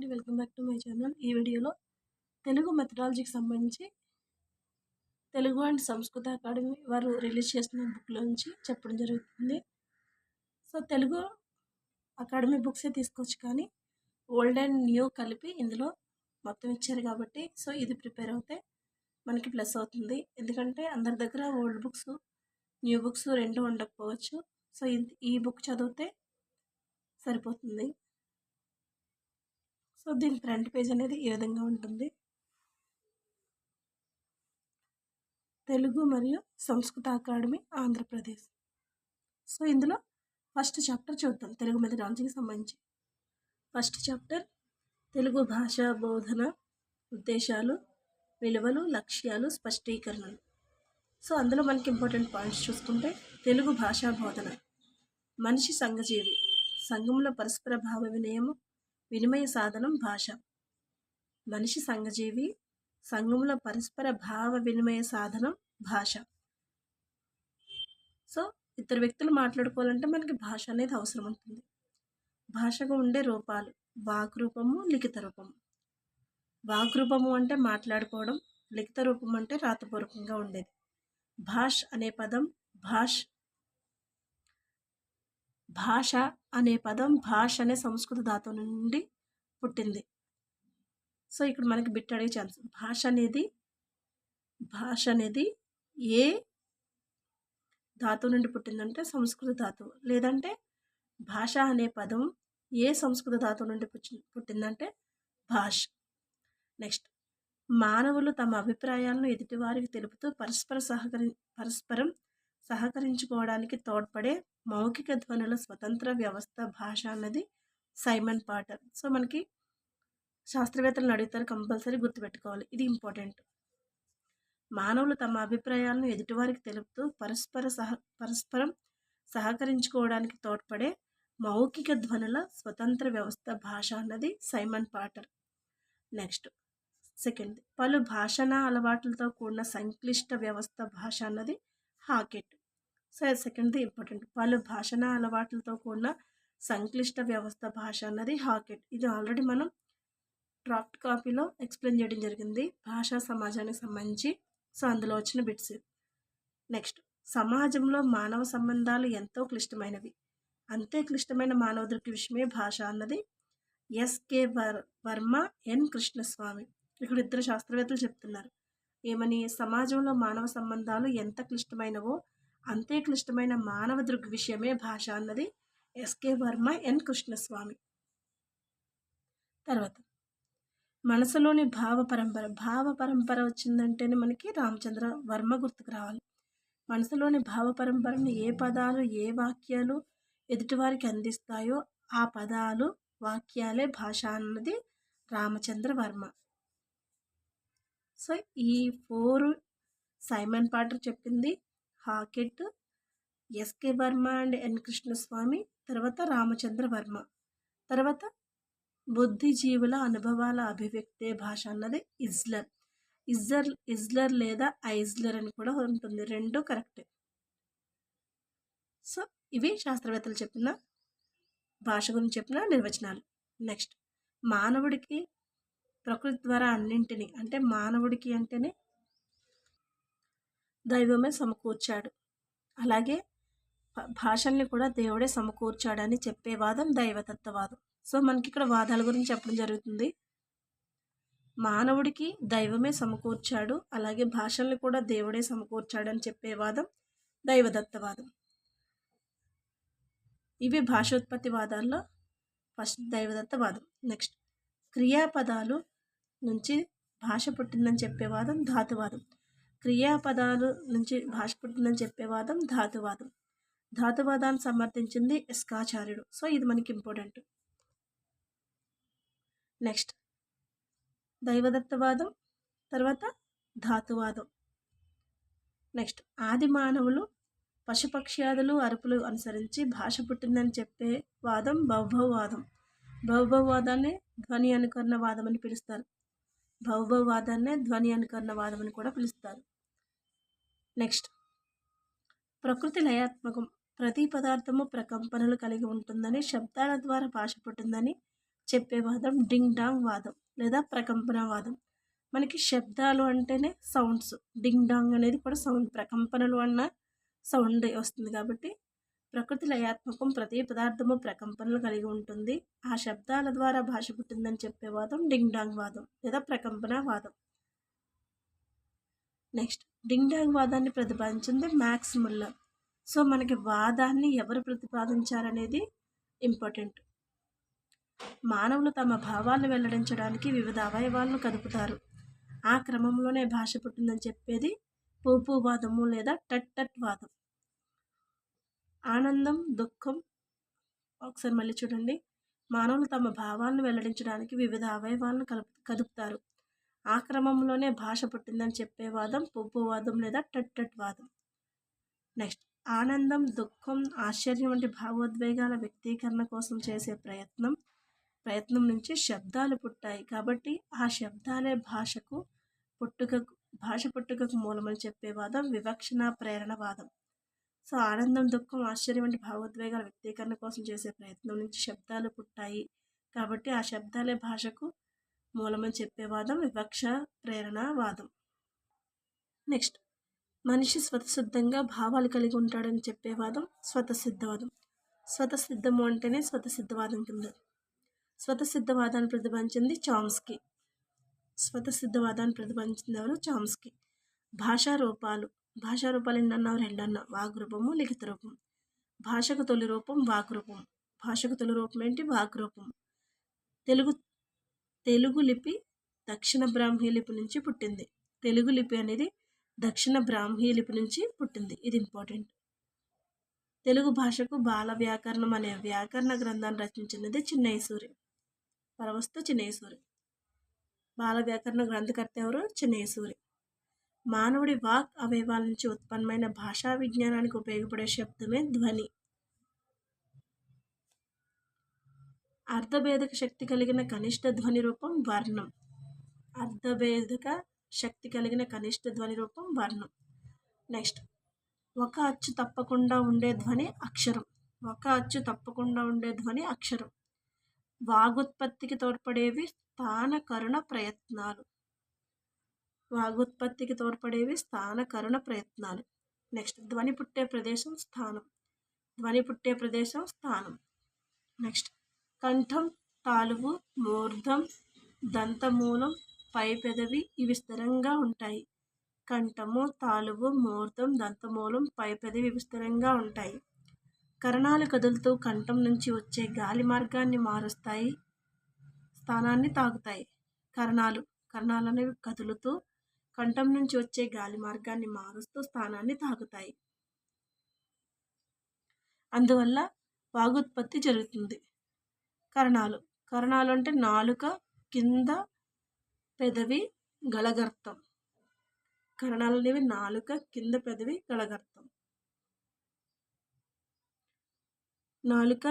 అండి. Welcome back to my channel. ఈ వీడియోలో తెలుగు మెథడాలజీకి సంబంధించి తెలుగు అండ్ సంస్కృత అకాడమీ వారు రిలీజ్ చేసిన బుక్లోంచి చెప్పడం జరుగుతుంది. సో తెలుగు అకాడమీ బుక్సే తీసుకోవచ్చు, కానీ ఓల్డ్ అండ్ న్యూ కలిపి ఇందులో మొత్తం ఇచ్చారు కాబట్టి సో ఇది ప్రిపేర్ అవుతే మనకి ప్లస్ అవుతుంది. ఎందుకంటే అందరి దగ్గర ఓల్డ్ బుక్స్ న్యూ బుక్స్ రెండు ఉండకపోవచ్చు. సో ఈ బుక్ చదివితే సరిపోతుంది. సో దీని ఫ్రంట్ పేజ్ అనేది ఈ విధంగా ఉంటుంది. తెలుగు మరియు సంస్కృత అకాడమీ ఆంధ్రప్రదేశ్. సో ఇందులో ఫస్ట్ చాప్టర్ చూద్దాం తెలుగు మెథడాలజీకి సంబంధించి. ఫస్ట్ చాప్టర్ తెలుగు భాషా బోధన ఉద్దేశాలు, విలువలు, లక్ష్యాలు, స్పష్టీకరణలు. సో అందులో మనకి ఇంపార్టెంట్ పాయింట్స్ చూసుకుంటే తెలుగు భాషా బోధన. మనిషి సంఘజీవి, సంఘంలో పరస్పర భావ వినిమయ సాధనం భాష. మనిషి సంఘజీవి, సంఘంలో పరస్పర భావ వినిమయ సాధనం భాష. సో ఇద్దరు వ్యక్తులు మాట్లాడుకోవాలంటే మనకి భాష అనేది అవసరం ఉంటుంది. భాషకు ఉండే రూపాలు వాక్ రూపము, లిఖిత రూపము. వాక్ రూపము అంటే మాట్లాడుకోవడం, లిఖిత రూపం అంటే రాతపూర్వకంగా ఉండేది. భాష అనే పదం భాష అనే పదం భాష అనే సంస్కృత ధాతువు నుండి పుట్టింది. సో ఇక్కడ మనకి బిట్ అడిగే ఛాన్స్. భాష అనేది ఏ ధాతువు నుండి పుట్టిందంటే సంస్కృత ధాతువు, లేదంటే భాష అనే పదం ఏ సంస్కృత ధాతువు నుండి పుట్టిందంటే భాష. నెక్స్ట్, మానవులు తమ అభిప్రాయాలను ఎదుటివారికి తెలుపుతూ పరస్పరం సహకరించుకోవడానికి తోడ్పడే మౌఖిక ధ్వనుల స్వతంత్ర వ్యవస్థ భాష అన్నది సైమన్ పాటర్. సో మనకి శాస్త్రవేత్తలను అడుగుతారు, కంపల్సరీ గుర్తుపెట్టుకోవాలి, ఇది ఇంపార్టెంట్. మానవులు తమ అభిప్రాయాలను ఎదుటివారికి తెలుపుతూ పరస్పరం సహకరించుకోవడానికి తోడ్పడే మౌఖిక ధ్వనుల స్వతంత్ర వ్యవస్థ భాష అన్నది సైమన్ పాటర్. నెక్స్ట్ సెకండ్, పలు భాషణ అలవాట్లతో కూడిన సంక్లిష్ట వ్యవస్థ భాష అన్నది హాకెట్. సో సెకండ్ది ఇంపార్టెంట్. పలు భాషణ అలవాట్లతో కూడిన సంక్లిష్ట వ్యవస్థ భాష అన్నది హాకెట్. ఇది ఆల్రెడీ మనం డ్రాఫ్ట్ కాపీలో ఎక్స్ప్లెయిన్ చేయడం జరిగింది భాషా సమాజానికి సంబంధించి. సో అందులో వచ్చిన బిట్స్. నెక్స్ట్, సమాజంలో మానవ సంబంధాలు ఎంతో క్లిష్టమైనవి, అంతే క్లిష్టమైన మానవ దృగ్విషయమే భాష అన్నది ఎస్కే వర్మ, ఎన్ కృష్ణస్వామి. ఇక్కడ ఇద్దరు శాస్త్రవేత్తలు చెప్తున్నారు ఏమని, సమాజంలో మానవ సంబంధాలు ఎంత క్లిష్టమైనవో అంతే క్లిష్టమైన మానవ దృగ్విషయమే భాష అన్నది ఎస్కే వర్మ, ఎన్ కృష్ణస్వామి. తర్వాత మనసులోని భావ పరంపర వచ్చిందంటేనే మనకి రామచంద్ర వర్మ గుర్తుకు రావాలి. మనసులోని భావ పరంపరను ఏ పదాలు ఏ వాక్యాలు ఎదుటివారికి అందిస్తాయో ఆ పదాలు వాక్యాలే భాష అన్నది రామచంద్ర వర్మ. సో ఈ 4 సైమన్ పాటర్ చెప్పింది, హాకెట్, ఎస్కే వర్మ అండ్ ఎన్ కృష్ణస్వామి, తర్వాత రామచంద్ర వర్మ. తర్వాత బుద్ధిజీవుల అనుభవాల అభివ్యక్తే భాష అన్నది ఇజ్లర్ లేదా ఐజ్లర్ అని కూడా ఉంటుంది, రెండు కరెక్టే. సో ఇవి శాస్త్రవేత్తలు చెప్పిన భాష గురించి చెప్పిన నిర్వచనాలు. నెక్స్ట్, మానవుడికి ప్రకృతి ద్వారా అన్నింటినీ, అంటే మానవుడికి అంటేనే దైవమే సమకూర్చాడు, అలాగే భాషల్ని కూడా దేవుడే సమకూర్చాడని చెప్పే వాదం దైవతత్వవాదం. సో మనకి ఇక్కడ వాదాల గురించి చెప్పడం జరుగుతుంది. మానవుడికి దైవమే సమకూర్చాడు, అలాగే భాషల్ని కూడా దేవుడే సమకూర్చాడని చెప్పే వాదం దైవదత్తవాదం. ఇవి భాషోత్పత్తి వాదాల్లో ఫస్ట్ దైవదత్తవాదం. నెక్స్ట్, క్రియాపదాలు నుంచి భాష పుట్టిందని చెప్పేవాదం ధాతువాదం. క్రియాపదాలు నుంచి భాష పుట్టిందని చెప్పేవాదం ధాతువాదం. ధాతువాదాన్ని సమర్థించింది ఎస్కాచార్యుడు. సో ఇది మనకి ఇంపార్టెంట్. నెక్స్ట్, దైవదత్తవాదం, తర్వాత ధాతువాదం. నెక్స్ట్, ఆది మానవులు పశుపక్ష్యాదులు అరుపులు అనుసరించి భాష పుట్టిందని చెప్పే వాదం బహుభవవాదం. బహుభవవాదాన్ని ధ్వని అనుకరణ వాదం అని పిలుస్తారు. బహుభవవాదాన్నే ధ్వని అనుకరణ వాదం అని కూడా పిలుస్తారు. నెక్స్ట్, ప్రకృతి లయాత్మకం, ప్రతి పదార్థము ప్రకంపనలు కలిగి ఉంటుందని, శబ్దాల ద్వారా భాష పుట్టిందని చెప్పే వాదం డింగ్ డాంగ్ వాదం లేదా ప్రకంపన వాదం. మనకి శబ్దాలు అంటేనే సౌండ్స్. డింగ్ డాంగ్ అనేది కూడా సౌండ్. ప్రకంపనలు అన్న సౌండ్ వస్తుంది కాబట్టి ప్రకృతి లయాత్మకం, ప్రతి పదార్థము ప్రకంపనలు కలిగి ఉంటుంది. ఆ శబ్దాల ద్వారా భాష పుట్టిందని చెప్పే వాదం డింగ్ డాంగ్ వాదం లేదా ప్రకంపన వాదం. నెక్స్ట్ డింగ్ డాంగ్ వాదాన్ని ప్రతిపాదించింది మ్యాక్స్ ముల్లర్. సో మనకి వాదాన్ని ఎవరు ప్రతిపాదించారనేది ఇంపార్టెంట్. మానవులు తమ భావాలను వెల్లడించడానికి వివిధ అవయవాలను కదుపుతారు. ఆ క్రమంలోనే భాష పుట్టిందని చెప్పేది పూపు వాదము లేదా టట్ టట్ వాదం. ఆనందం, దుఃఖం, ఒకసారి మళ్ళీ చూడండి. మానవులు తమ భావాలను వెల్లడించడానికి వివిధ అవయవాలను కదుపుతారు. ఆ క్రమంలోనే భాష పుట్టిందని చెప్పే వాదం పూపువాదం లేదా టట్ టట్ వాదం. నెక్స్ట్ ఆనందం, దుఃఖం, ఆశ్చర్యం వంటి భావోద్వేగాల వ్యక్తీకరణ కోసం చేసే ప్రయత్నం నుంచి శబ్దాలు పుట్టాయి. కాబట్టి ఆ శబ్దాలే భాష పుట్టుకకు మూలమని చెప్పే వాదం వివక్షణ ప్రేరణ వాదం. సో ఆనందం, దుఃఖం, ఆశ్చర్యం వంటి భావోద్వేగాల వ్యక్తీకరణ కోసం చేసే ప్రయత్నం నుంచి శబ్దాలు పుట్టాయి. కాబట్టి ఆ శబ్దాలే భాషకు మూలమని చెప్పే వాదం వివక్ష ప్రేరణ వాదం. నెక్స్ట్ మనిషి స్వతసిద్ధంగా భావాలు కలిగి ఉంటాడని చెప్పే వాదం స్వతసిద్ధవాదం. స్వతసిద్ధము అంటేనే స్వతసిద్ధవాదం కింద. స్వతసిద్ధవాదాన్ని ప్రతిపాదించింది చామ్స్కీ. ఎవరు? చామ్స్కీ. భాషారూపాలు ఎన్నన్నా? రెండన్నా. వాగ్రూపము, లిఖిత రూపం. భాషకు తొలి రూపం వాగ్రూపం. భాషకు తొలి రూపం ఏంటి? వాగ్రూపం. తెలుగు లిపి దక్షిణ బ్రాహ్మీ లిపి నుంచి పుట్టింది. తెలుగు లిపి అనేది దక్షిణ బ్రాహ్మీ లిపి నుంచి పుట్టింది. ఇది ఇంపార్టెంట్. తెలుగు భాషకు బాల వ్యాకరణం అనే వ్యాకరణ గ్రంథాన్ని రచించినది చిన్నయసూరి. పరవస్తు చిన్నయసూరి. బాల వ్యాకరణ గ్రంథకర్త ఎవరు? చిన్నయసూరి. మానవుడి వాక్ అవయవాల నుంచి ఉత్పన్నమైన భాషా విజ్ఞానానికి ఉపయోగపడే శబ్దమే ధ్వని. అర్ధభేదక శక్తి కలిగిన కనిష్ట ధ్వని రూపం వర్ణం. అర్ధభేదక శక్తి కలిగిన కనిష్ట ధ్వని రూపం వర్ణం. నెక్స్ట్ ఒక అచ్చు తప్పకుండా ఉండే ధ్వని అక్షరం. వాగుత్పత్తికి తోడ్పడేవి స్థానకరణ ప్రయత్నాలు. నెక్స్ట్ ధ్వని పుట్టే ప్రదేశం స్థానం. నెక్స్ట్ కంఠం, తాలువు, మూర్ధం, దంతమూలం, పై పెదవి ఇవి స్థిరంగా ఉంటాయి. కంఠము, తాలువు, మూర్ధం, దంతమూలం, పై పెదవి ఇవి స్థిరంగా ఉంటాయి. కరణాలు కదులుతూ కంఠం నుంచి వచ్చే గాలి మార్గాన్ని మారుస్తాయి, స్థానాన్ని తాకుతాయి. కరణాలు అనేవి కదులుతూ కంఠం నుంచి వచ్చే గాలి మార్గాన్ని మారుస్తూ స్థానాన్ని తాకుతాయి. అందువల్ల వాగుత్పత్తి జరుగుతుంది. కరణాలు అంటే నాలుక, కింద పెదవి, గళగర్తం. కరణాలు అనేవి నాలుక,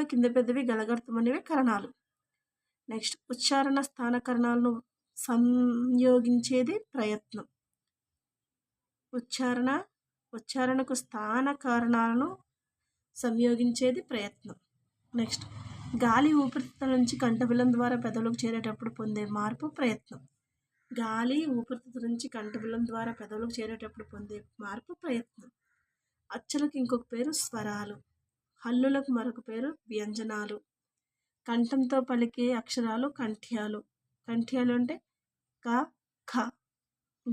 కింద పెదవి, గళగర్తం అనేవి కరణాలు. నెక్స్ట్ ఉచ్చారణ స్థాన కరణాలను సంయోగించేది ప్రయత్నం. ఉచ్చారణకు స్థాన కారణాలను సంయోగించేది ప్రయత్నం. నెక్స్ట్ గాలి ఊపిరితిత్తుల నుంచి కంఠబిలం ద్వారా పెదవులకు చేరేటప్పుడు పొందే మార్పు ప్రయత్నం. అచ్చులకు ఇంకొక పేరు స్వరాలు, హల్లులకు మరొక పేరు వ్యంజనాలు. కంఠంతో పలికే అక్షరాలు కంఠ్యాలు. అంటే క, ఖ,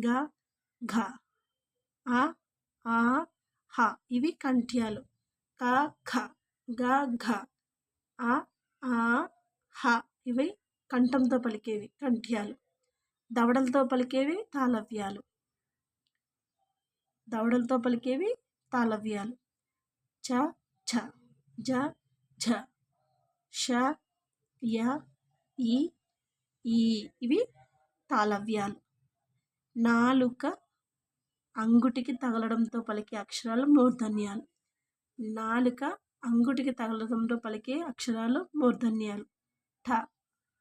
గ, ఘ, ఆ, ఆ, హ ఇవి కంఠ్యాలు. క, ఖ, గ, ఘ, ఆ, ఆ, హ ఇవి కంఠంతో పలికేవి కంఠ్యాలు. దవడలతో పలికేవి తాళవ్యాలు. చ, ఛ, జ, ఝ, ష, య, ఈ, ఈ ఇవి తాళవ్యాలు. నాలుక అంగుటికి తగలడంతో పలికే అక్షరాలు మూర్ధన్యాలు. ఠ.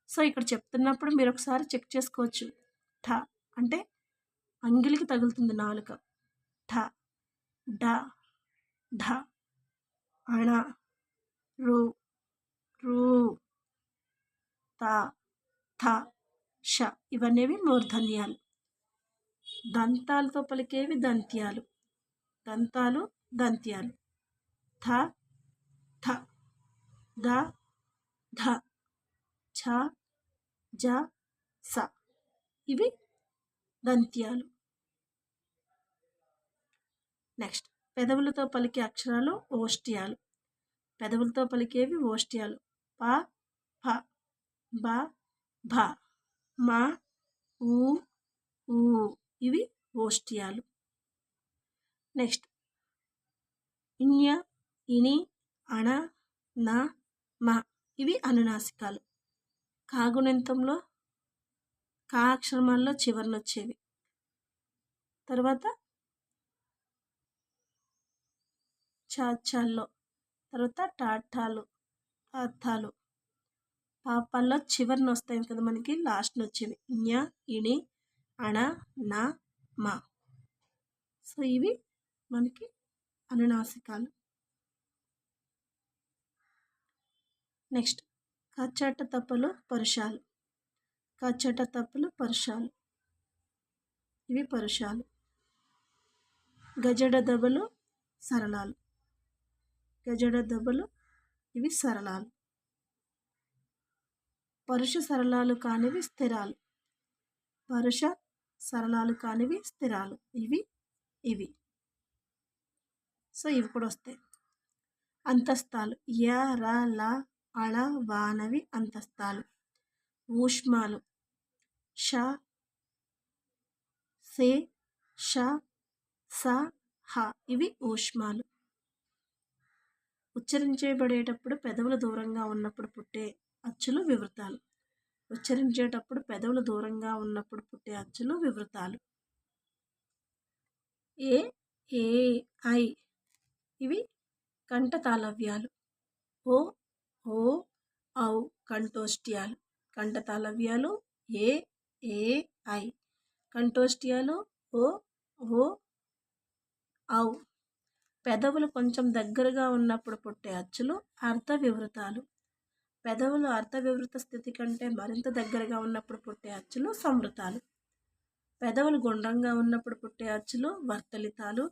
సో ఇక్కడ చెప్తున్నప్పుడు మీరు ఒకసారి చెక్ చేసుకోవచ్చు. ఠ అంటే అంగిలికి తగులుతుంది నాలుక. ఠ, డ, ఢ, అణ, రు, రు, త, థ, ష ఇవనేవి మూర్ధన్యాలు. దంతాలతో పలికేవి దంత్యాలు. దంతాలు దంత్యాలు. థ, థ, ద, ధ, ఛ, జ, స ఇవి దంత్యాలు. నెక్స్ట్ పెదవులతో పలికే అక్షరాలు ఓష్ట్యాలు. పెదవులతో పలికేవి ఓష్ట్యాలు. ప, ఫ, బ, భ, మ, ఉ, ఊ ఇవి ఓష్ట్యాలు. నెక్స్ట్ ఇణ్య, ఇని, అణ, న, మ ఇవి అనునాసికాలు. కాగుణితంలో కా అక్షరమాల్లో చివరనొచ్చేవి. తర్వాత చాచాల్లో, తర్వాత టాటాలు, తాతాలు, పాపాల్లో చివరిన వస్తాయి కదా మనకి లాస్ట్ని వచ్చేవి. ఞ, ఇణి, అణ, న, మ. సో ఇవి మనకి అనునాసికాలు. నెక్స్ట్ కచ్చట తప్పలు పరుషాలు. కచ్చట తప్పలు పరుషాలు ఇవి పరుషాలు. గజడ దెబ్బలు సరళాలు. గజడ దెబ్బలు ఇవి సరళాలు. పరుష సరళాలు కానివి స్థిరాలు. పరుష సరళాలు కానివి స్థిరాలు ఇవి ఇవి. సో ఇవి కూడా వస్తాయి. అంతస్తాలు య, ర, ల, అళ, వానవి అంతస్తాలు. ఊష్మాలు ష, సే, ష, స, హ ఇవి ఊష్మాలు. ఉచ్చరించబడేటప్పుడు పెదవులు దూరంగా ఉన్నప్పుడు పుట్టే అచ్చులు వివృతాలు. ఉచ్చరించేటప్పుడు పెదవులు దూరంగా ఉన్నప్పుడు పుట్టే అచ్చులు వివృతాలు. ఏ, ఏ, ఐ ఇవి కంఠ తాళవ్యాలు. ఓ, ఓ, ఔ కంఠోష్ట్యాలు. కంఠ తాళవ్యాలు ఏ, ఏ, ఐ. కంఠోష్ట్యాలు ఓ, ఓ, ఔ. పెదవులు కొంచెం దగ్గరగా ఉన్నప్పుడు పుట్టే అచ్చులు అర్ధ వివృతాలు. పెదవులు అర్ధ వివృత స్థితి కంటే మరింత దగ్గరగా ఉన్నప్పుడు పుట్టే అచ్చులు సంవృతాలు. పెదవులు గుండ్రంగా ఉన్నప్పుడు పుట్టే అచ్చులు వర్తలితాలు.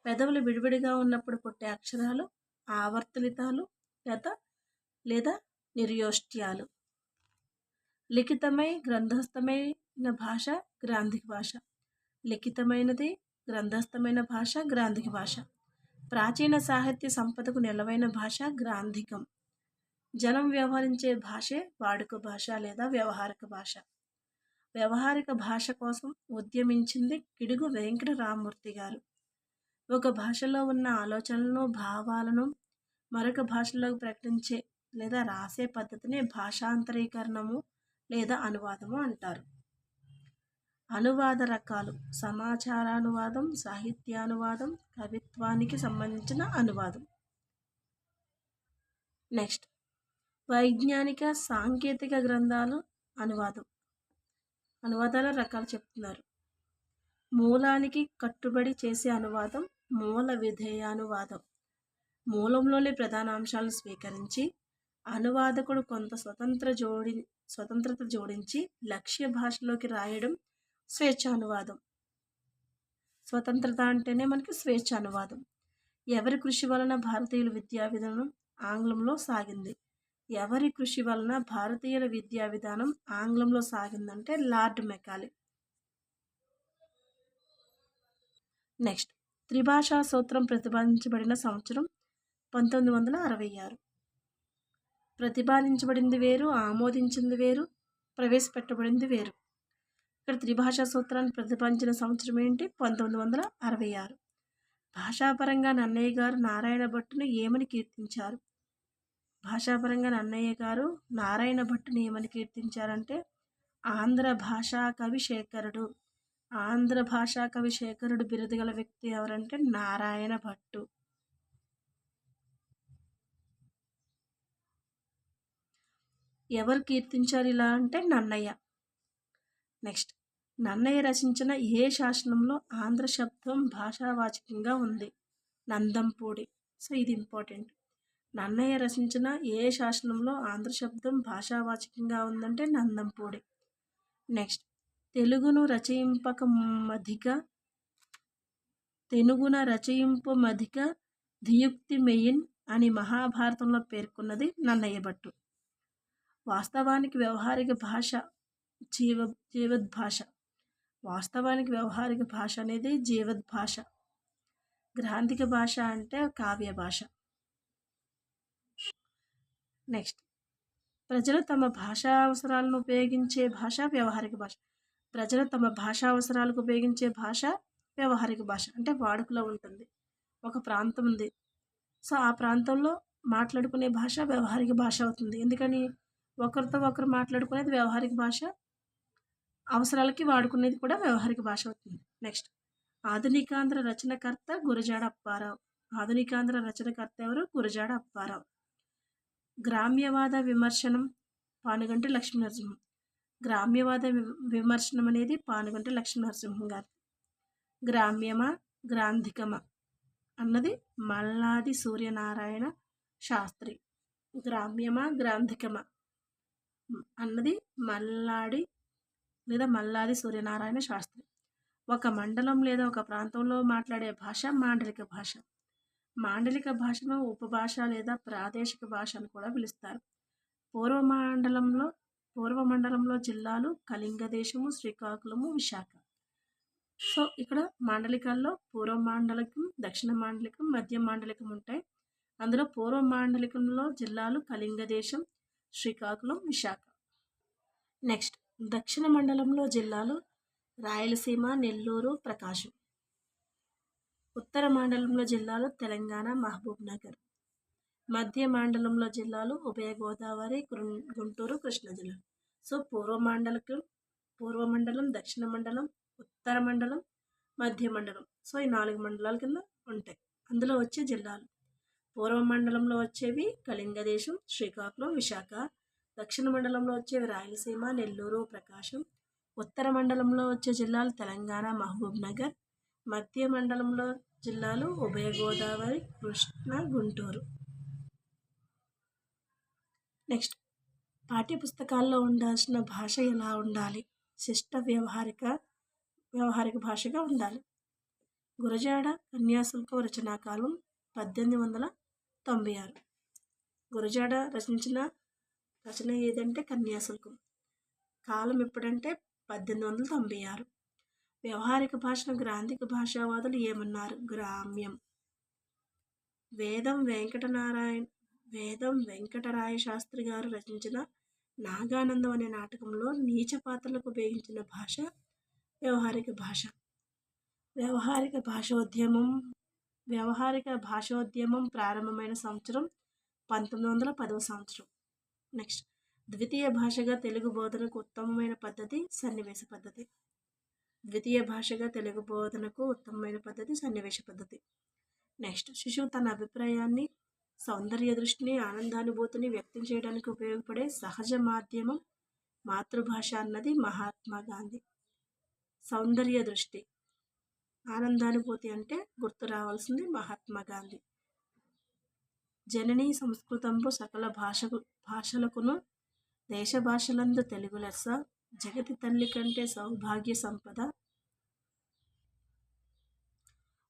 పెదవులు విడివిడిగా ఉన్నప్పుడు పుట్టే అక్షరాలు ఆవర్తలితాలు లేదా నిర్యోష్ట్యాలు. లిఖితమై గ్రంథస్థమైన భాష గ్రాంధిక భాష. లిఖితమైనది గ్రంథస్థమైన భాష గ్రాంధిక భాష. ప్రాచీన సాహిత్య సంపదకు నిలవైన భాష గ్రాంధికం. జనం వ్యవహరించే భాషే వాడుక భాష లేదా వ్యవహారిక భాష. వ్యవహారిక భాష కోసం ఉద్యమించింది కిడుగు వెంకట రామమూర్తి గారు. ఒక భాషలో ఉన్న ఆలోచనలను భావాలను మరొక భాషలోకి ప్రకటించే లేదా రాసే పద్ధతిని భాషాంతరీకరణము లేదా అనువాదము అంటారు. అనువాద రకాలు సమాచారానువాదం, సాహిత్యానువాదం, కవిత్వానికి సంబంధించిన అనువాదం. నెక్స్ట్ వైజ్ఞానిక సాంకేతిక గ్రంథాలు అనువాదం. అనువాదాల రకాలు చెప్తున్నారు. మూలానికి కట్టుబడి చేసే అనువాదం మూల విధేయానువాదం. మూలంలోని ప్రధాన అంశాలను స్వీకరించి అనువాదకుడు కొంత స్వతంత్రత జోడించి లక్ష్య భాషలోకి రాయడం స్వేచ్ఛానువాదం. స్వతంత్రత అంటేనే మనకి స్వేచ్ఛానువాదం. ఎవరి కృషి వలన భారతీయుల విద్యా విధానం ఆంగ్లంలో సాగింది. ఎవరి కృషి వలన భారతీయుల విద్యా విధానం ఆంగ్లంలో సాగిందంటే లార్డ్ మెకాలే. నెక్స్ట్ త్రిభాషా సూత్రం ప్రతిపాదించబడిన సంవత్సరం 1966. ప్రతిపాదించబడింది వేరు, ఆమోదించింది వేరు, ప్రవేశపెట్టబడింది వేరు. ఇక్కడ త్రిభాషా సూత్రాన్ని ప్రతిపాదించిన సంవత్సరం ఏంటి? 1966. భాషాపరంగా నన్నయ్య గారు నారాయణ భట్టును ఏమని కీర్తించారు? భాషాపరంగా నన్నయ్య గారు నారాయణ భట్టుని ఏమని కీర్తించారంటే ఆంధ్ర భాషా కవి శేఖరుడు. ఆంధ్ర భాషా కవి శేఖరుడు బిరుదు గల వ్యక్తి ఎవరంటే నారాయణ భట్టు. ఎవరు కీర్తించారు ఇలా అంటే నన్నయ్య. నెక్స్ట్ నన్నయ్య రచించిన ఏ శాసనంలో ఆంధ్ర శబ్దం భాషావాచకంగా ఉంది? నందంపూడి. సో ఇది ఇంపార్టెంట్. నన్నయ్య రచించిన ఏ శాసనంలో ఆంధ్ర శబ్దం భాషావాచకంగా ఉందంటే నందంపూడి. నెక్స్ట్, తెలుగును రచయింపక మధిక తెనుగున రచయింపు మధిక ధియుక్తి మెయిన్ అని మహాభారతంలో పేర్కొన్నది నన్నయ్య భట్టు. వాస్తవానికి వ్యవహారిక భాష జీవద్భాష. వాస్తవానికి వ్యవహారిక భాష అనేది జీవద్భాష. గ్రాంధిక భాష అంటే కావ్య భాష. నెక్స్ట్, ప్రజలు తమ భాషా అవసరాలను ఉపయోగించే భాష వ్యవహారిక భాష. ప్రజలు తమ భాషా అవసరాలకు ఉపయోగించే భాష వ్యవహారిక భాష అంటే వాడుకలో ఉంటుంది. ఒక ప్రాంతం ఉంది, సో ఆ ప్రాంతంలో మాట్లాడుకునే భాష వ్యవహారిక భాష అవుతుంది. ఎందుకని? ఒకరితో ఒకరు మాట్లాడుకునేది వ్యవహారిక భాష, అవసరాలకి వాడుకునేది కూడా వ్యవహారిక భాష అవుతుంది. నెక్స్ట్, ఆధునికాంధ్ర రచనకర్త గురజాడ అప్పారావు. ఆధునికాంధ్ర రచనకర్త ఎవరు? గురజాడ అప్పారావు. గ్రామ్యవాద విమర్శనం పానుగంటి లక్ష్మీనరసింహం. గ్రామ్యవాద విమర్శనం అనేది పానుగంటి లక్ష్మీనరసింహం గారు. గ్రామ్యమా గ్రాంధికమా అన్నది మల్లాది సూర్యనారాయణ శాస్త్రి. గ్రామ్యమా గ్రాంధికమా అన్నది మల్లాది సూర్యనారాయణ శాస్త్రి. ఒక మండలం లేదా ఒక ప్రాంతంలో మాట్లాడే భాష మాండలిక భాష. మాండలిక భాషను ఉపభాష లేదా ప్రాదేశిక భాష అని కూడా పిలుస్తారు. పూర్వమండలంలో జిల్లాలు కళింగదేశము, శ్రీకాకుళము, విశాఖ. సో ఇక్కడ మాండలికాల్లో పూర్వ మాండలికం, దక్షిణ మాండలికం, మధ్య మాండలికం ఉంటాయి. అందులో పూర్వ మాండలికంలో జిల్లాలు కళింగదేశం, శ్రీకాకుళం, విశాఖ. నెక్స్ట్, దక్షిణ మండలంలో జిల్లాలు రాయలసీమ, నెల్లూరు, ప్రకాశం. ఉత్తర మండలంలో జిల్లాలు తెలంగాణ, మహబూబ్ నగర్. మధ్య మండలంలో జిల్లాలు ఉభయ గోదావరి, గుంటూరు, కృష్ణా జిల్లాలు. సో పూర్వ మండలం, దక్షిణ మండలం, ఉత్తర మండలం, మధ్య మండలం. సో ఈ 4 మండలాల కింద ఉంటాయి. అందులో వచ్చే జిల్లాలు పూర్వ మండలంలో వచ్చేవి కళింగదేశం, శ్రీకాకుళం, విశాఖ. దక్షిణ మండలంలో వచ్చేవి రాయలసీమ, నెల్లూరు, ప్రకాశం. ఉత్తర మండలంలో వచ్చే జిల్లాలు తెలంగాణ, మహబూబ్ నగర్. మధ్య మండలంలో జిల్లాలు ఉభయ గోదావరి, కృష్ణా, గుంటూరు. నెక్స్ట్, పాఠ్యపుస్తకాల్లో ఉండాల్సిన భాష ఎలా ఉండాలి? శిష్ట వ్యవహారిక భాషగా ఉండాలి. గురజాడ కన్యాశుల్కం రచనాకాలం 1896. గురజాడ రచించిన రచన ఏదంటే కన్యాశుల్కం. కాలం ఎప్పుడంటే 1896. వ్యవహారిక భాషను గ్రాంధిక భాషావాదులు ఏమన్నారు? గ్రామ్యం. వేదం వెంకటరాయ శాస్త్రి గారు రచించిన నాగానందం అనే నాటకంలో నీచ పాత్రలకు ఉపయోగించిన భాష వ్యవహారిక భాష. వ్యవహారిక భాషోద్యమం ప్రారంభమైన సంవత్సరం 1910వ సంవత్సరం. నెక్స్ట్, ద్వితీయ భాషగా తెలుగు బోధనకు ఉత్తమమైన పద్ధతి సన్నివేశ పద్ధతి. ద్వితీయ భాషగా తెలుగు బోధనకు ఉత్తమమైన పద్ధతి సన్నివేశ పద్ధతి. నెక్స్ట్, శిశువు తన అభిప్రాయాన్ని, సౌందర్య దృష్టిని, ఆనందానుభూతిని వ్యక్తం చేయడానికి ఉపయోగపడే సహజ మాధ్యమం మాతృభాష అన్నది మహాత్మా గాంధీ. సౌందర్య దృష్టి, ఆనందానుభూతి అంటే గుర్తు రావాల్సింది మహాత్మా గాంధీ. జననీ సంస్కృతంబు సకల భాషలకును దేశ భాషలందు తెలుగు లెస్స, జగతి తల్లి కంటే సౌభాగ్య సంపద,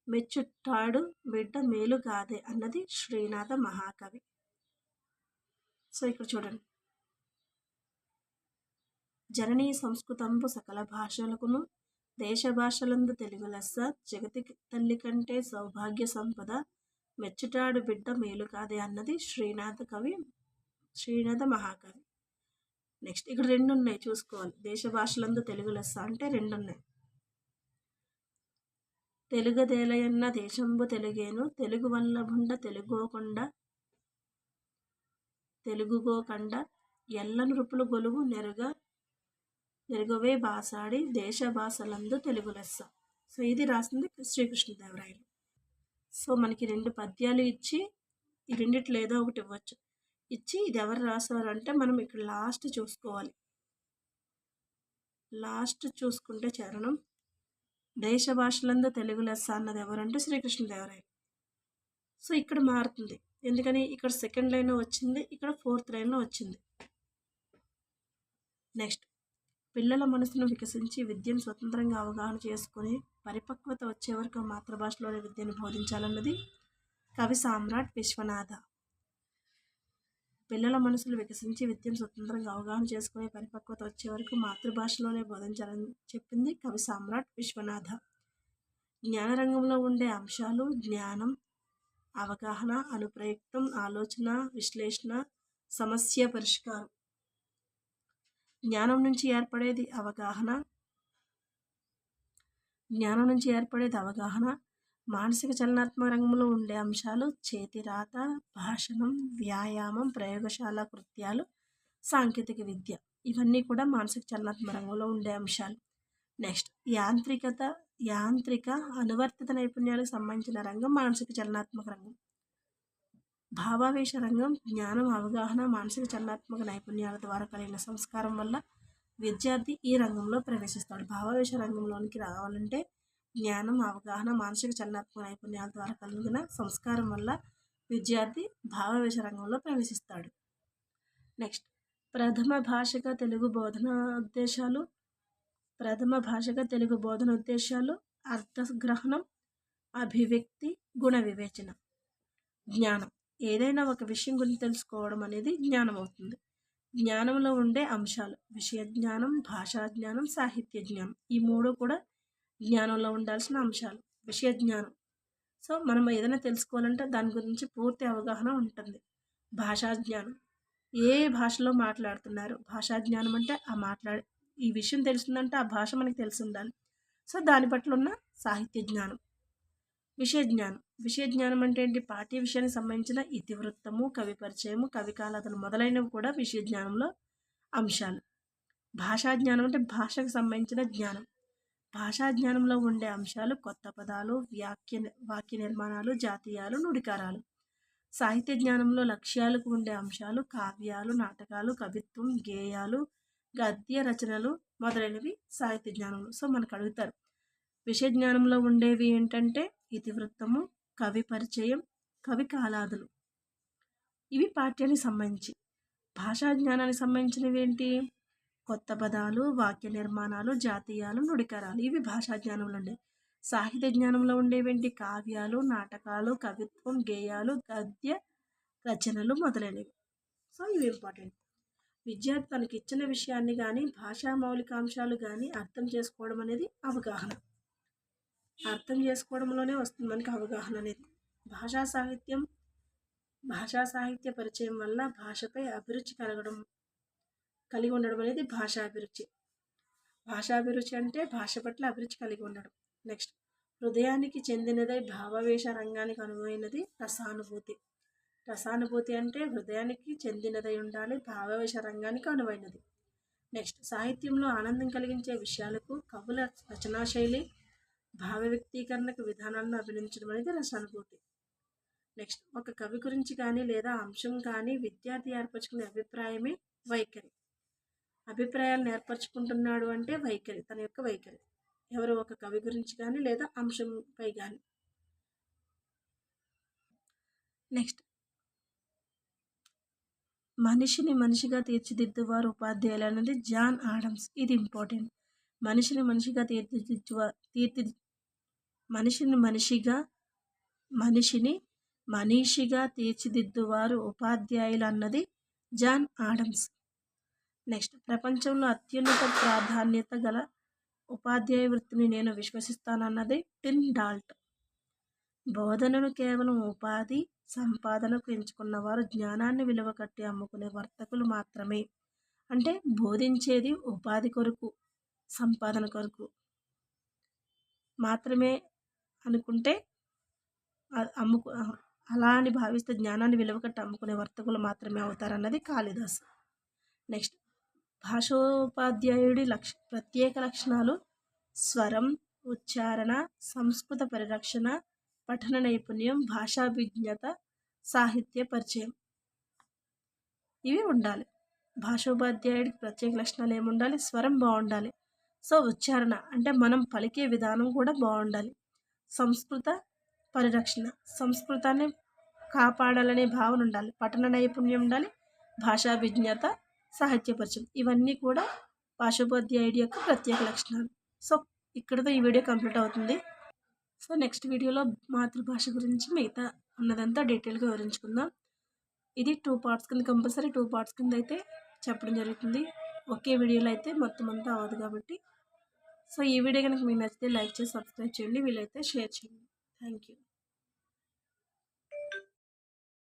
మెచ్చుట్టాడు బిడ్డ మేలు గాదే అన్నది శ్రీనాథ మహాకవి. సో ఇక్కడ చూడండి, జననీ సంస్కృతంబు సకల భాషలకును దేశ భాషలందు తెలుగు లెస్స, జగతి తల్లి కంటే సౌభాగ్య సంపద, మెచ్చుటాడు బిడ్డ మేలు కాదే అన్నది శ్రీనాథ మహాకవి. నెక్స్ట్, ఇక్కడ 2 ఉన్నాయి చూసుకోవాలి. దేశ భాషలందు తెలుగు లెస్స అంటే 2 ఉన్నాయి. తెలుగదేలయన్న దేశంబు తెలుగేను, తెలుగు వల్లభుండ తెలుగుగోకండ, ఎల్ల నృపులు గొలుగు నెరుగవే బాసాడి, దేశ భాషలందు తెలుగు లెస్స. సో ఇది రాసింది శ్రీకృష్ణదేవరాయలు. సో మనకి 2 పద్యాలు ఇచ్చి ఈ రెండిట్లో ఏదో ఒకటి ఇవ్వచ్చు. ఇచ్చి ఇది ఎవరు రాశారు అంటే మనం ఇక్కడ లాస్ట్ చూసుకోవాలి. లాస్ట్ చూసుకుంటే చరణం దేశ భాషలందు తెలుగు లెస్స అన్నది ఎవరంటే శ్రీకృష్ణదేవరాయలు. సో ఇక్కడ మారుతుంది, ఎందుకని ఇక్కడ సెకండ్ లైన్లో వచ్చింది, ఇక్కడ ఫోర్త్ లైన్లో వచ్చింది. నెక్స్ట్, పిల్లల మనసును వికసించి విద్యను స్వతంత్రంగా అవగాహన చేసుకుని పరిపక్వత వచ్చే వరకు మాతృభాషలోనే విద్యను బోధించాలన్నది కవి సామ్రాట్ విశ్వనాథ. పిల్లల మనసులు వికసించి విద్యను స్వతంత్రంగా అవగాహన చేసుకునే పరిపక్వత వచ్చే వరకు మాతృభాషలోనే బోధించాలని చెప్పింది కవి సామ్రాట్ విశ్వనాథ. జ్ఞానరంగంలో ఉండే అంశాలు జ్ఞానం, అవగాహన, అనుప్రయుక్తం, ఆలోచన, విశ్లేషణ, సమస్య పరిష్కారం. జ్ఞానం నుంచి ఏర్పడేది అవగాహన. మానసిక చలనాత్మక రంగంలో ఉండే అంశాలు చేతి రాత, భాషణం, వ్యాయామం, ప్రయోగశాల కృత్యాలు, సాంకేతిక విద్య. ఇవన్నీ కూడా మానసిక చలనాత్మక రంగంలో ఉండే అంశాలు. నెక్స్ట్, యాంత్రిక అనువర్తిత నైపుణ్యాలకు సంబంధించిన రంగం మానసిక చలనాత్మక రంగం. భావావేశ రంగం జ్ఞానం, అవగాహన, మానసిక చలనాత్మక నైపుణ్యాల ద్వారా కలిగిన సంస్కారం వల్ల విద్యార్థి ఈ రంగంలో ప్రవేశిస్తాడు. భావావేశ రంగంలోనికి రావాలంటే జ్ఞానం, అవగాహన, మానసిక చలనాత్మక నైపుణ్యాల ద్వారా కలిగిన సంస్కారం వల్ల విద్యార్థి భావావేశ రంగంలో ప్రవేశిస్తాడు. నెక్స్ట్, ప్రథమ భాషగా తెలుగు బోధన ఉద్దేశాలు అర్థగ్రహణం, అభివ్యక్తి, గుణ వివేచన. జ్ఞానం, ఏదైనా ఒక విషయం గురించి తెలుసుకోవడం అనేది జ్ఞానం అవుతుంది. జ్ఞానంలో ఉండే అంశాలు విషయ జ్ఞానం, భాషా జ్ఞానం, సాహిత్య జ్ఞానం. ఈ మూడు కూడా జ్ఞానంలో ఉండాల్సిన అంశాలు. విషయ జ్ఞానం, సో మనం ఏదైనా తెలుసుకోవాలంటే దాని గురించి పూర్తి అవగాహన ఉంటుంది. భాషా జ్ఞానం, ఏ భాషలో మాట్లాడుతున్నారు. భాషా జ్ఞానం అంటే ఈ విషయం తెలుస్తుందంటే ఆ భాష మనకి తెలిసి ఉండాలి. సో దాని పట్ల ఉన్న సాహిత్య జ్ఞానం. విషయ జ్ఞానం అంటే ఏంటి? పాఠ్య విషయానికి సంబంధించిన ఇతివృత్తము, కవి పరిచయము, కవి కాలాతలు మొదలైనవి కూడా విషయ జ్ఞానంలో అంశాలు. భాషా జ్ఞానం అంటే భాషకు సంబంధించిన జ్ఞానం. భాషా జ్ఞానంలో ఉండే అంశాలు కొత్త పదాలు, వాక్య నిర్మాణాలు, జాతీయాలు, నుడికారాలు. సాహిత్య జ్ఞానంలో లక్ష్యాలకు ఉండే అంశాలు కావ్యాలు, నాటకాలు, కవిత్వం, గేయాలు, గద్య రచనలు మొదలైనవి సాహిత్య జ్ఞానంలో. సో మనకు అడుగుతారు విషయ జ్ఞానంలో ఉండేవి ఏంటంటే ఇతివృత్తము, కవి పరిచయం, కవి కాలాదులు. ఇవి పాఠ్యానికి సంబంధించి. భాషా జ్ఞానానికి సంబంధించినవి ఏంటి? కొత్త పదాలు, వాక్య నిర్మాణాలు, జాతీయాలు, నుడికారాలు. ఇవి భాషా జ్ఞానంలో ఉండే. సాహిత్య జ్ఞానంలో ఉండేవేంటి? కావ్యాలు, నాటకాలు, కవిత్వం, గేయాలు, గద్య రచనలు మొదలైనవి. సో ఇవి ఇంపార్టెంట్. విద్యార్థి తనకి ఇచ్చిన విషయాన్ని కానీ భాషా మౌలికాంశాలు కానీ అర్థం చేసుకోవడం అనేది అవగాహన. అర్థం చేసుకోవడంలోనే వస్తుంది మనకి అవగాహన అనేది. భాషా సాహిత్య పరిచయం వల్ల భాషపై అభిరుచి కలిగి ఉండడం అనేది భాషాభిరుచి. భాషాభిరుచి అంటే భాష పట్ల అభిరుచి కలిగి ఉండడం. నెక్స్ట్, హృదయానికి చెందినదై భావావేశ రంగానికి అనువైనది రసానుభూతి. రసానుభూతి అంటే హృదయానికి చెందినదై ఉండాలి, భావావేశ రంగానికి అనువైనది. నెక్స్ట్, సాహిత్యంలో ఆనందం కలిగించే విషయాలకు కవుల రచనాశైలి, భావ వ్యక్తీకరణకు విధానాలను అభినందించడం అనేది రసానుభూతి. నెక్స్ట్, ఒక కవి గురించి కానీ లేదా అంశం కానీ విద్యార్థి ఏర్పరచుకునే అభిప్రాయమే వైఖరి. అభిప్రాయాలను ఏర్పరచుకుంటున్నాడు అంటే వైఖరి, తన యొక్క వైఖరి. ఎవరు? ఒక కవి గురించి కానీ లేదా అంశంపై కానీ. నెక్స్ట్, మనిషిని మనిషిగా తీర్చిదిద్దువారు ఉపాధ్యాయులు అనేది జాన్ ఆడమ్స్. ఇది ఇంపార్టెంట్. మనిషిని మనిషిగా తీర్చిదిద్దువారు ఉపాధ్యాయులు అన్నది జాన్ ఆడమ్స్. నెక్స్ట్, ప్రపంచంలో అత్యున్నత ప్రాధాన్యత గల ఉపాధ్యాయ వృత్తిని నేను విశ్వసిస్తానన్నది టిన్ డాల్ట్. బోధనను కేవలం ఉపాధి సంపాదనకు ఎంచుకున్న వారు జ్ఞానాన్ని విలువ కట్టి అమ్ముకునే వర్తకులు మాత్రమే. అంటే బోధించేది ఉపాధి కొరకు, సంపాదన కొరకు మాత్రమే అనుకుంటే అలా అని భావిస్తే జ్ఞానాన్ని విలువ కట్టి అమ్ముకునే వర్తకులు మాత్రమే అవుతారన్నది కాళిదాసు. నెక్స్ట్, భాషోపాధ్యాయుడి ప్రత్యేక లక్షణాలు స్వరం, ఉచ్చారణ, సంస్కృత పరిరక్షణ, పఠన నైపుణ్యం, భాషాభిజ్ఞత, సాహిత్య పరిచయం. ఇవి ఉండాలి. భాషోపాధ్యాయుడికి ప్రత్యేక లక్షణాలు ఏముండాలి? స్వరం బాగుండాలి. సో ఉచ్చారణ అంటే మనం పలికే విధానం కూడా బాగుండాలి. సంస్కృత పరిరక్షణ, సంస్కృతాన్ని కాపాడాలనే భావన ఉండాలి, పఠన నైపుణ్యం ఉండాలి, భాషా విజ్ఞత, సాహిత్య పరిచయం, ఇవన్నీ కూడా భాషోపాధ్యాయుడి యొక్క ప్రత్యేక లక్షణాలు. సో ఇక్కడితో ఈ వీడియో కంప్లీట్ అవుతుంది. సో నెక్స్ట్ వీడియోలో మాతృభాష గురించి మిగతా ఉన్నదంతా డీటెయిల్గా వివరించుకుందాం. ఇది 2 పార్ట్స్ కింద, కంపల్సరీ 2 పార్ట్స్ కింద అయితే చెప్పడం జరుగుతుంది. ఒకే వీడియోలో అయితే మొత్తం అంతా అవ్వదు కాబట్టి. సో ఈ వీడియో కనుక మీకు నచ్చితే లైక్ చేసి సబ్స్క్రైబ్ చేయండి, వీలైతే షేర్ చేయండి. Thank you.